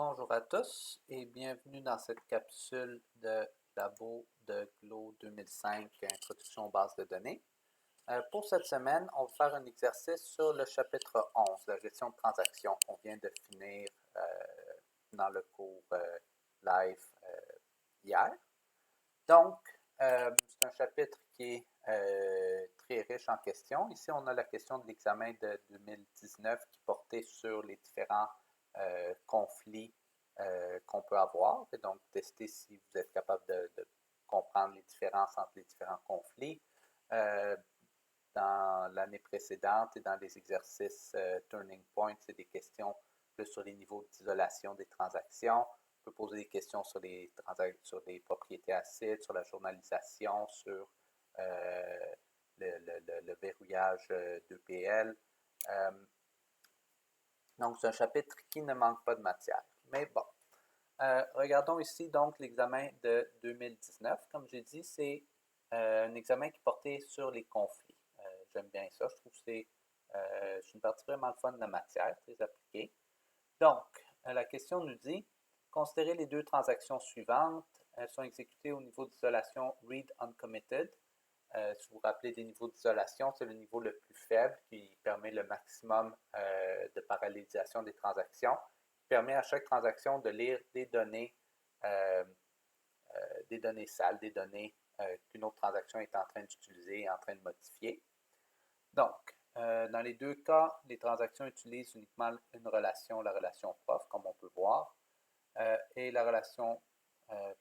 Bonjour à tous et bienvenue dans cette capsule de labo de GLOW 2005, Introduction aux bases de données. Pour cette semaine, on va faire un exercice sur le chapitre 11, la gestion de transactions qu'on vient de finir dans le cours live hier. Donc, c'est un chapitre qui est très riche en questions. Ici, on a la question de l'examen de 2019 qui portait sur les différents conflits qu'on peut avoir. Et donc, tester si vous êtes capable de comprendre les différences entre les différents conflits. Dans l'année précédente et dans les exercices Turning Point, c'est des questions plus sur les niveaux d'isolation des transactions. On peut poser des questions sur les propriétés acides, sur la journalisation, sur le verrouillage d'EPL. Donc, c'est un chapitre qui ne manque pas de matière. Mais bon, regardons ici donc l'examen de 2019. Comme j'ai dit, c'est un examen qui portait sur les conflits. J'aime bien ça. Je trouve que c'est une partie vraiment le fun de la matière, très appliquée. Donc, la question nous dit, considérez les deux transactions suivantes. Elles sont exécutées au niveau d'isolation read uncommitted. Si vous vous rappelez des niveaux d'isolation, c'est le niveau le plus faible qui permet le maximum de parallélisation des transactions, qui permet à chaque transaction de lire des données sales, des données qu'une autre transaction est en train d'utiliser et en train de modifier. Donc, dans les deux cas, les transactions utilisent uniquement une relation, la relation prof, comme on peut voir, et la relation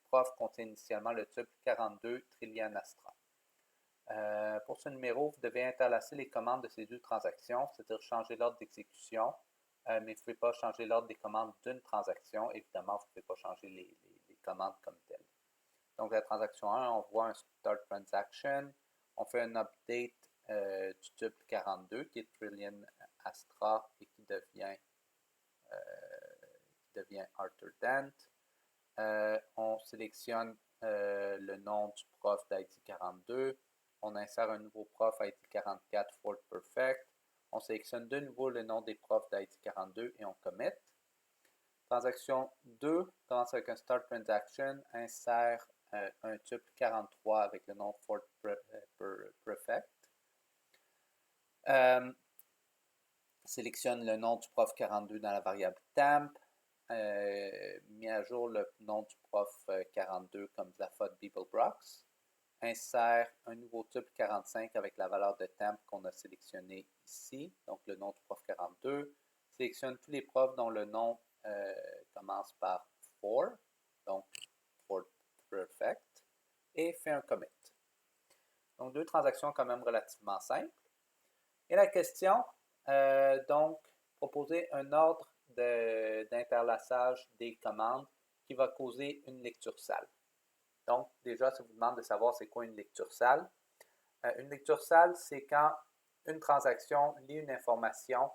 prof contient initialement le tuple 42 trillion Astra. Pour ce numéro, vous devez interlacer les commandes de ces deux transactions, c'est-à-dire changer l'ordre d'exécution, mais vous ne pouvez pas changer l'ordre des commandes d'une transaction. Évidemment, vous ne pouvez pas changer les commandes comme telles. Donc, la transaction 1, on voit un Start Transaction. On fait un update du tuple 42 qui est Trillion Astra et qui devient Arthur Dent. On sélectionne le nom du prof d'ID 42. On insère un nouveau prof ID 44 Ford Perfect. On sélectionne de nouveau le nom des profs d'ID 42 et on commit. Transaction 2 commence avec un Start Transaction, insère un tuple 43 avec le nom Ford Perfect. Sélectionne le nom du prof 42 dans la variable temp. Mis à jour le nom du prof 42 comme Zafod Beeblebrox. Insère un nouveau tuple 45 avec la valeur de temp qu'on a sélectionné ici, donc le nom du prof 42. Sélectionne tous les profs dont le nom commence par for, donc for perfect, et fait un commit. Donc, deux transactions quand même relativement simples. Et la question, donc, proposer un ordre d'interlaçage des commandes qui va causer une lecture sale. Donc, déjà, ça vous demande de savoir c'est quoi une lecture sale. Une lecture sale, c'est quand une transaction lit une information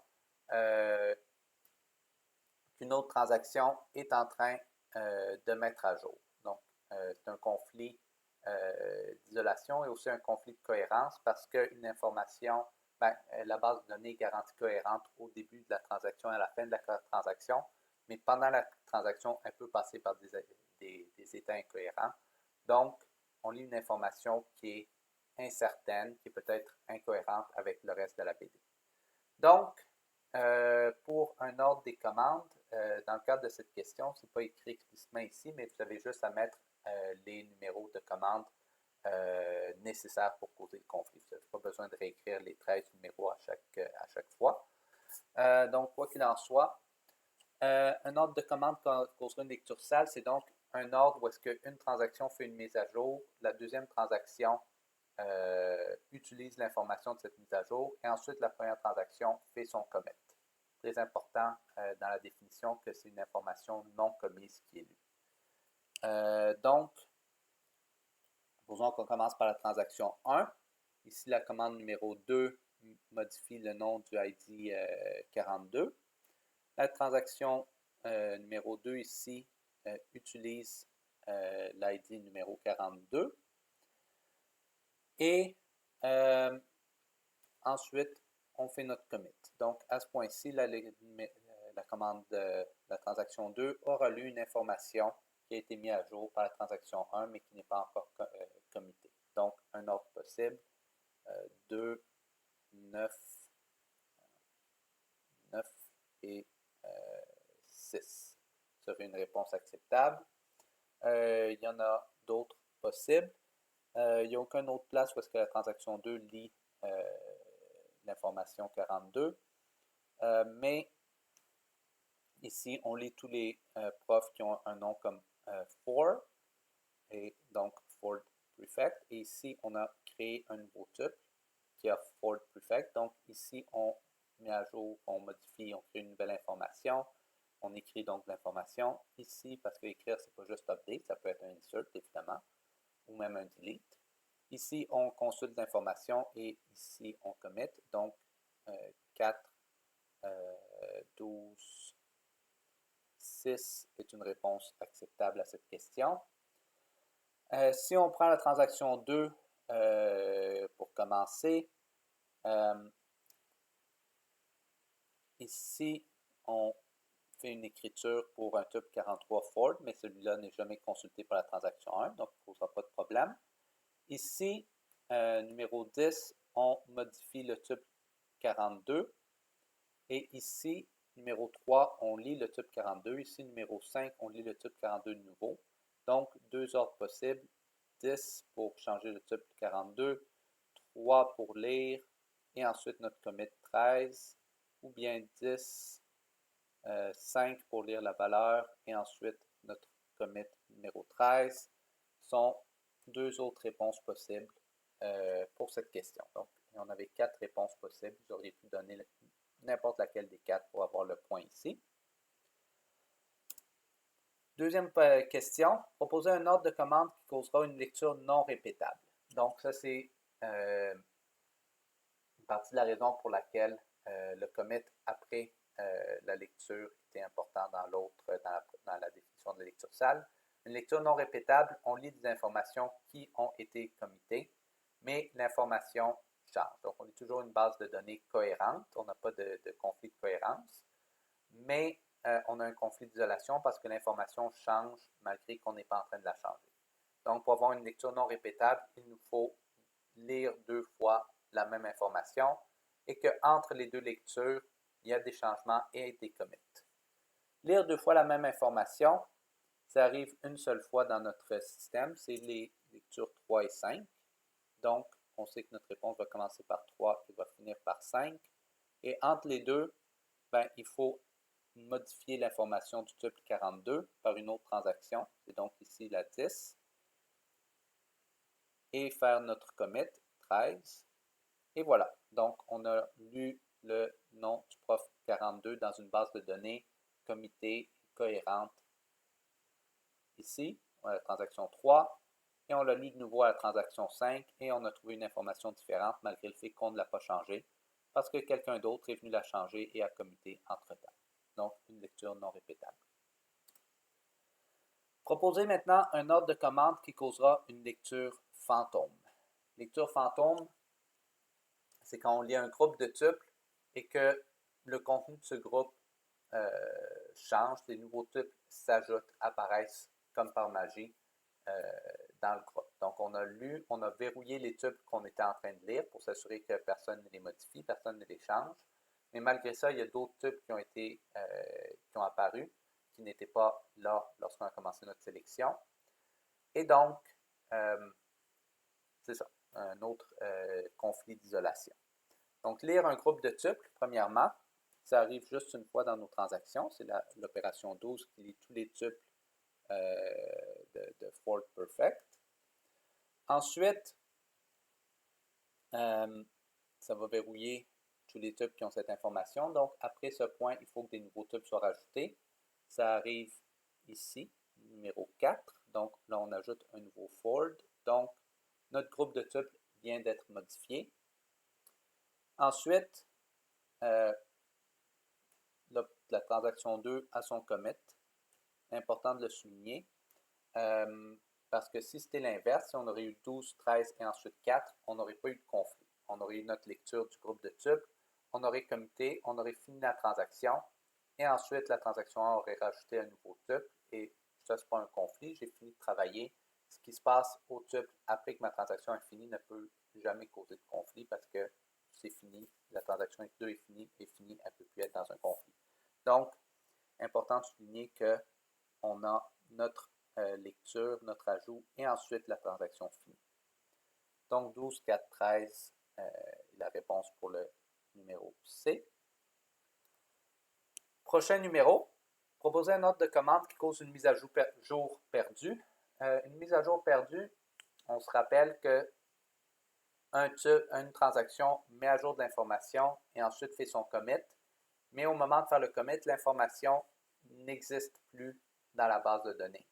qu'une autre transaction est en train de mettre à jour. Donc, c'est un conflit d'isolation et aussi un conflit de cohérence parce qu'une information, la base de données est garantie cohérente au début de la transaction et à la fin de la transaction, mais pendant la transaction, elle peut passer par des états incohérents. Donc, on lit une information qui est incertaine, qui est peut-être incohérente avec le reste de la BD. Donc, pour un ordre des commandes, dans le cadre de cette question, ce n'est pas écrit explicitement ici, mais vous avez juste à mettre les numéros de commandes nécessaires pour causer le conflit. Vous n'avez pas besoin de réécrire les 13 numéros à chaque fois. Donc, quoi qu'il en soit, un ordre de commande causerait une lecture sale, c'est donc un ordre où est-ce qu'une transaction fait une mise à jour, la deuxième transaction utilise l'information de cette mise à jour et ensuite la première transaction fait son commit. Très important dans la définition que c'est une information non commise qui est lue. Donc, supposons qu'on commence par la transaction 1. Ici, la commande numéro 2 modifie le nom du ID 42. La transaction numéro 2 ici utilise l'ID numéro 42. Et ensuite, on fait notre commit. Donc, à ce point-ci, la commande de la transaction 2 aura lu une information qui a été mise à jour par la transaction 1, mais qui n'est pas encore committée. Donc, un ordre possible, 2, 9, 9 et 6 serait une réponse acceptable. Il y en a d'autres possibles. Il n'y a aucune autre place où est-ce que la transaction 2 lit l'information 42. Mais ici, on lit tous les profs qui ont un nom comme Ford, et donc Ford Prefect. Et ici, on a créé un nouveau tuple qui a Ford Prefect. Donc ici, on met à jour, on modifie, on crée une nouvelle information. On écrit donc l'information. Ici, parce que écrire, c'est pas juste update, ça peut être un insert, évidemment, ou même un delete. Ici, on consulte l'information et ici, on commit. Donc, 4, 12, 6 est une réponse acceptable à cette question. Si on prend la transaction 2 pour commencer, ici, on fait une écriture pour un tuple 43 Ford, mais celui-là n'est jamais consulté par la transaction 1, donc il ne posera pas de problème. Ici, numéro 10, on modifie le tuple 42. Et ici, numéro 3, on lit le tuple 42. Ici, numéro 5, on lit le tuple 42 de nouveau. Donc, deux ordres possibles. 10 pour changer le tuple 42, 3 pour lire, et ensuite notre commit 13, ou bien 10, 5 pour lire la valeur, et ensuite notre commit numéro 13 sont deux autres réponses possibles pour cette question. Donc, on avait 4 réponses possibles. Vous auriez pu donner n'importe laquelle des 4 pour avoir le point ici. Deuxième question, proposer un ordre de commande qui causera une lecture non répétable. Donc, ça, c'est une partie de la raison pour laquelle le commit après la lecture était important dans l'autre, dans la définition de la lecture sale. Une lecture non répétable, on lit des informations qui ont été committées, mais l'information change. Donc, on lit toujours une base de données cohérente, on n'a pas de conflit de cohérence, mais on a un conflit d'isolation parce que l'information change malgré qu'on n'est pas en train de la changer. Donc, pour avoir une lecture non répétable, il nous faut lire 2 fois la même information et qu'entre les 2 lectures, il y a des changements et des commits. Lire 2 fois la même information, ça arrive une seule fois dans notre système, c'est les lectures 3 et 5. Donc, on sait que notre réponse va commencer par 3 et va finir par 5. Et entre les deux, il faut modifier l'information du tuple 42 par une autre transaction, c'est donc ici la 10, et faire notre commit 13. Et voilà, donc on a lu le nom du prof 42 dans une base de données committée cohérente ici, on a la transaction 3, et on l'a lu de nouveau à la transaction 5, et on a trouvé une information différente malgré le fait qu'on ne l'a pas changée, parce que quelqu'un d'autre est venu la changer et a commité entre-temps. Donc, une lecture non répétable. Proposez maintenant un ordre de commande qui causera une lecture fantôme. Lecture fantôme, c'est quand on lit un groupe de tuples et que le contenu de ce groupe change, des nouveaux tuples s'ajoutent, apparaissent comme par magie dans le groupe. Donc, on a verrouillé les tuples qu'on était en train de lire pour s'assurer que personne ne les modifie, personne ne les change. Mais malgré ça, il y a d'autres tuples qui ont apparu, qui n'étaient pas là lorsqu'on a commencé notre sélection. Et donc, c'est ça, un autre conflit d'isolation. Donc, lire un groupe de tuples, premièrement, ça arrive juste une fois dans nos transactions. C'est l'opération 12 qui lit tous les tuples de Ford Perfect. Ensuite, ça va verrouiller tous les tuples qui ont cette information. Donc, après ce point, il faut que des nouveaux tuples soient rajoutés. Ça arrive ici, numéro 4. Donc, là, on ajoute un nouveau Ford. Donc, notre groupe de tuples vient d'être modifié. Ensuite, la transaction 2 a son commit. Important de le souligner. Parce que si c'était l'inverse, si on aurait eu 12, 13 et ensuite 4, on n'aurait pas eu de conflit. On aurait eu notre lecture du groupe de tuples, on aurait commité, on aurait fini la transaction Et ensuite, la transaction 1 aurait rajouté un nouveau tuple et ça, ce n'est pas un conflit. J'ai fini de travailler. Ce qui se passe au tuple après que ma transaction est finie ne peut jamais causer de conflit parce que c'est fini. La transaction 2 est finie et finie, elle ne peut plus être dans un conflit. Donc, important de souligner qu'on a notre lecture, notre ajout et ensuite la transaction finie. Donc, 12, 4, 13 est la réponse pour le numéro C. Prochain numéro, proposer un ordre de commande qui cause une mise à jour perdue. Une mise à jour perdue, on se rappelle que une transaction met à jour de l'information et ensuite fait son commit, mais au moment de faire le commit, l'information n'existe plus dans la base de données.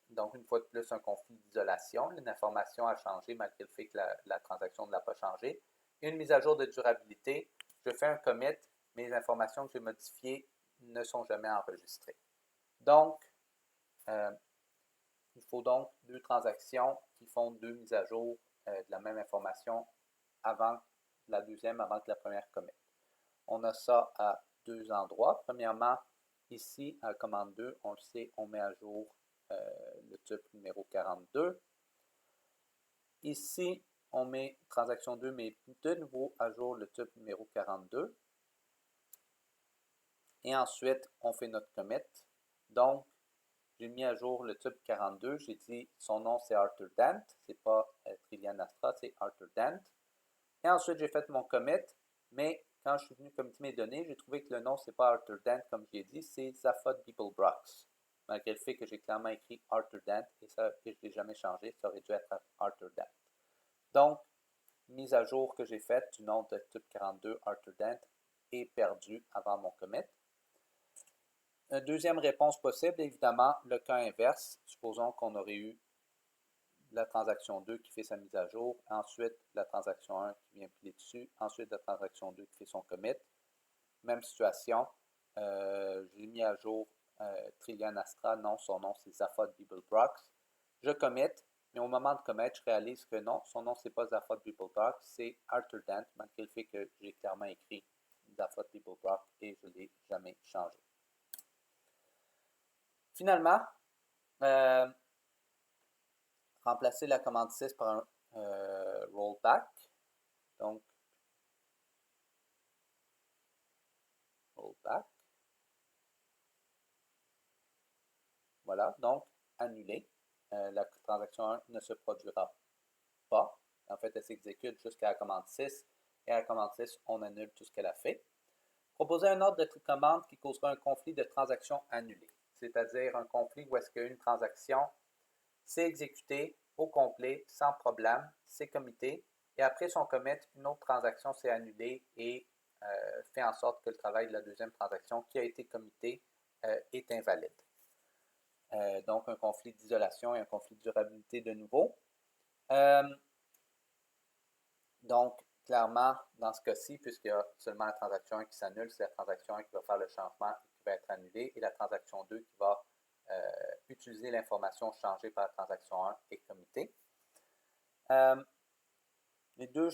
Donc, une fois de plus, un conflit d'isolation. L'information a changé malgré le fait que la transaction ne l'a pas changé. Une mise à jour de durabilité, je fais un commit, mais les informations que j'ai modifiées ne sont jamais enregistrées. Donc, il faut donc deux transactions qui font deux mises à jour de la même information avant la deuxième, avant que la première commit. On a ça à deux endroits. Premièrement, ici, à la commande 2, on le sait, on met à jour le tuple numéro 42. Ici, on met transaction 2, mais de nouveau à jour le tuple numéro 42. Et ensuite, on fait notre commit. Donc, j'ai mis à jour le tuple 42. J'ai dit son nom, c'est Arthur Dent. Ce n'est pas Trillian Astra, c'est Arthur Dent. Et ensuite, j'ai fait mon commit. Mais quand je suis venu committer mes données, j'ai trouvé que le nom, ce n'est pas Arthur Dent, comme j'ai dit, c'est Zaphod Beeblebrox. Malgré le fait que j'ai clairement écrit Arthur Dent et je ne l'ai jamais changé, ça aurait dû être Arthur Dent. Donc, mise à jour que j'ai faite du nom de tuple 42 Arthur Dent est perdue avant mon commit. Une deuxième réponse possible, évidemment, le cas inverse. Supposons qu'on aurait eu la transaction 2 qui fait sa mise à jour, ensuite la transaction 1 qui vient piler dessus, ensuite la transaction 2 qui fait son commit. Même situation, j'ai mis à jour Trillian Astra, non, son nom c'est Zaphod Beeblebrox. Je commit, mais au moment de commit, je réalise que non, son nom c'est pas Zaphod Beeblebrox, c'est Arthur Dent, malgré le fait que j'ai clairement écrit Zaphod Beeblebrox et je ne l'ai jamais changé. Finalement, remplacer la commande 6 par un rollback. Donc, rollback. Voilà, donc annuler. La transaction 1 ne se produira pas. En fait, elle s'exécute jusqu'à la commande 6 et à la commande 6, on annule tout ce qu'elle a fait. Proposer un ordre de commande qui causera un conflit de transaction annulée, c'est-à-dire un conflit où est-ce qu'une transaction s'est exécutée au complet, sans problème, c'est commité, et après son commit, une autre transaction s'est annulée et fait en sorte que le travail de la deuxième transaction qui a été commitée est invalide. Donc, un conflit d'isolation et un conflit de durabilité de nouveau. Donc, clairement, dans ce cas-ci, puisqu'il y a seulement la transaction 1 qui s'annule, c'est la transaction 1 qui va faire le changement et qui va être annulée, et la transaction 2 qui va utiliser l'information changée par la transaction 1 et committée. Les deux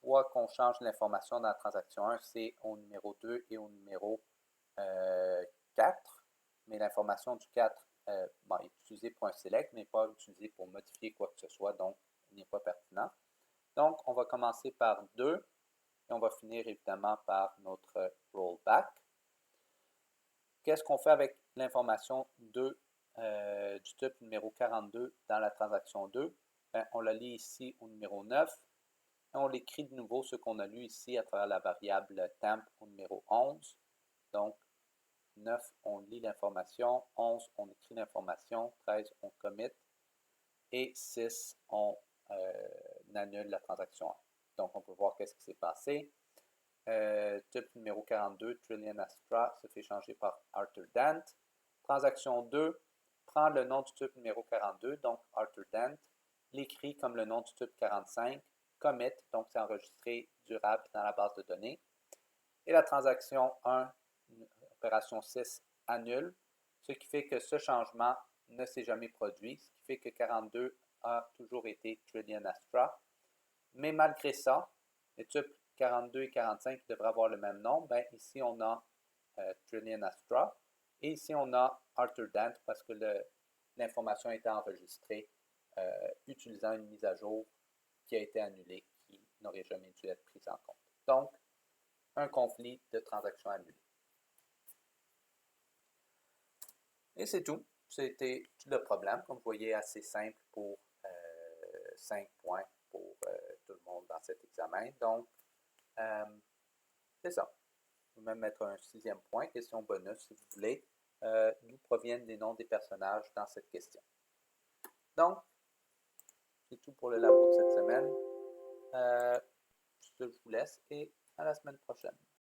fois qu'on change l'information dans la transaction 1, c'est au numéro 2 et au numéro 4, mais l'information du 4 est utilisée pour un select, mais pas utilisée pour modifier quoi que ce soit, donc il n'est pas pertinent. Donc, on va commencer par 2 et on va finir évidemment par notre rollback. Qu'est-ce qu'on fait avec l'information 2 du type numéro 42 dans la transaction 2? Bien, on la lit ici au numéro 9 et on l'écrit de nouveau ce qu'on a lu ici à travers la variable temp au numéro 11. Donc, 9, on lit l'information, 11, on écrit l'information, 13, on commit et 6, on annule la transaction 1. Donc, on peut voir qu'est-ce qui s'est passé. Type numéro 42, Trillian Astra, se fait changer par Arthur Dent. Transaction 2 prend le nom du type numéro 42, donc Arthur Dent, l'écrit comme le nom du type 45, commit, donc c'est enregistré durable dans la base de données. Et la transaction 1, opération 6, annule, ce qui fait que ce changement ne s'est jamais produit, ce qui fait que 42 a toujours été Trillian Astra. Mais malgré ça, le type 42 et 45 devraient avoir le même nombre, ben ici on a Trillian Astra et ici on a Arthur Dent parce que l'information a été enregistrée utilisant une mise à jour qui a été annulée, qui n'aurait jamais dû être prise en compte. Donc, un conflit de transaction annulée. Et c'est tout. C'était tout le problème, comme vous voyez, assez simple pour 5 points pour tout le monde dans cet examen. Donc, c'est ça. Je vais même mettre un 6e point, question bonus si vous voulez, d'où proviennent les noms des personnages dans cette question. Donc, c'est tout pour le labo de cette semaine. Je vous laisse et à la semaine prochaine.